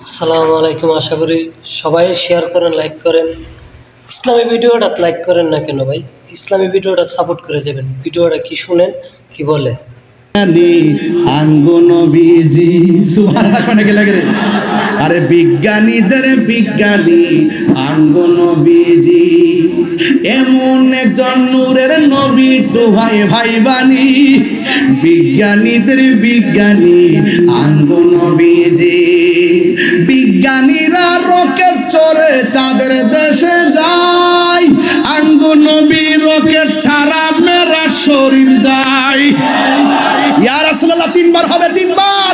আসসালামু আলাইকুম। আশা করি সবাই শেয়ার করেন, লাইক করেন। ইসলামী ভিডিওটা লাইক করেন না কেন ভাই? ইসলামী ভিডিওটা সাপোর্ট করে যাবেন। ভিডিওটা কি শুনেন, কি বলে। আঙ্গনবীজি সুবহানাল্লাহ কোনে গেলে রে আরে বিজ্ঞানীদের বিজ্ঞানী আঙ্গনবীজি এমন একজন নূরের নবী টু ভাই ভাই বাণী বিজ্ঞানীদের বিজ্ঞানী আঙ্গনবীজি বিজ্ঞানীরা রকেট চড়ে চাঁদের দেশে যায় আঙ্গনবী রকেট ছাড়া মেরা শরীর যায় ইয়া রাসূলুল্লাহ তিনবার হবে তিনবার